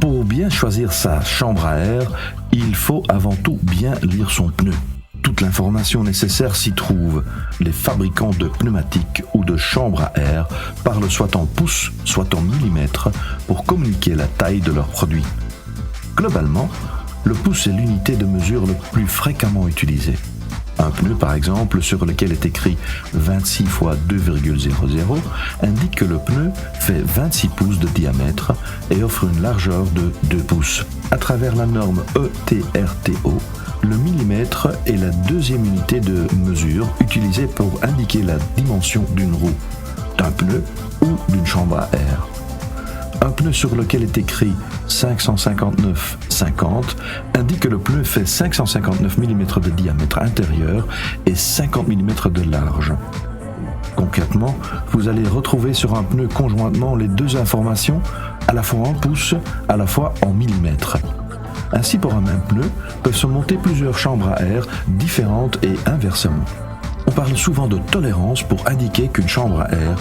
Pour bien choisir sa chambre à air, il faut avant tout bien lire son pneu. Toute l'information nécessaire s'y trouve. Les fabricants de pneumatiques ou de chambres à air parlent soit en pouces, soit en millimètres pour communiquer la taille de leurs produits. Globalement, le pouce est l'unité de mesure le plus fréquemment utilisée. Un pneu, par exemple, sur lequel est écrit 26 x 2,00 indique que le pneu fait 26 pouces de diamètre et offre une largeur de 2 pouces. À travers la norme ETRTO, le millimètre est la deuxième unité de mesure utilisée pour indiquer la dimension d'une roue, d'un pneu ou d'une chambre à air. Un pneu sur lequel est écrit 559-50 indique que le pneu fait 559 mm de diamètre intérieur et 50 mm de large. Concrètement, vous allez retrouver sur un pneu conjointement les deux informations, à la fois en pouces, à la fois en millimètres. Ainsi, pour un même pneu, peuvent se monter plusieurs chambres à air différentes et inversement. On parle souvent de tolérance pour indiquer qu'une chambre à air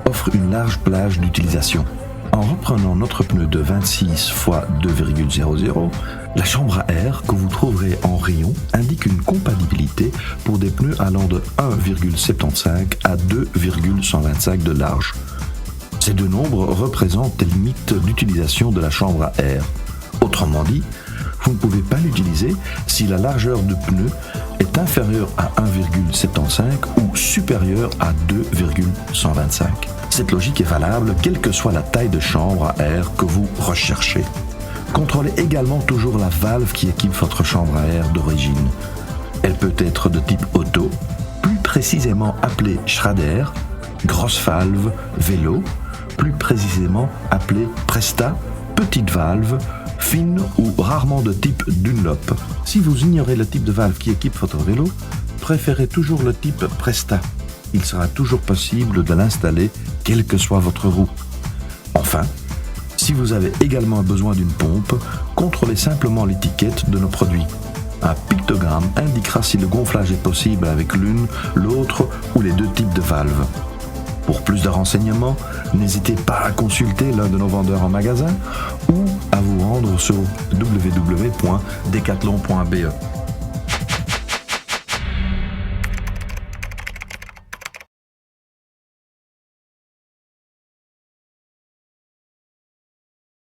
offre une large plage d'utilisation. En reprenant notre pneu de 26 x 2,00, la chambre à air que vous trouverez en rayon indique une compatibilité pour des pneus allant de 1,75 à 2,125 de large. Ces deux nombres représentent les limites d'utilisation de la chambre à air. Autrement dit, vous ne pouvez pas l'utiliser si la largeur du pneu est inférieure à 1,75 ou supérieure à 2,125. Cette logique est valable quelle que soit la taille de chambre à air que vous recherchez. Contrôlez également toujours la valve qui équipe votre chambre à air d'origine. Elle peut être de type auto, plus précisément appelée Schrader, grosse valve, vélo, plus précisément appelée Presta, petite valve, fine ou rarement de type Dunlop. Si vous ignorez le type de valve qui équipe votre vélo, préférez toujours le type Presta. Il sera toujours possible de l'installer quelle que soit votre roue. Enfin, si vous avez également besoin d'une pompe, contrôlez simplement l'étiquette de nos produits. Un pictogramme indiquera si le gonflage est possible avec l'une, l'autre ou les deux types de valves. Pour plus de renseignements, n'hésitez pas à consulter l'un de nos vendeurs en magasin ou à vous rendre sur www.decathlon.be.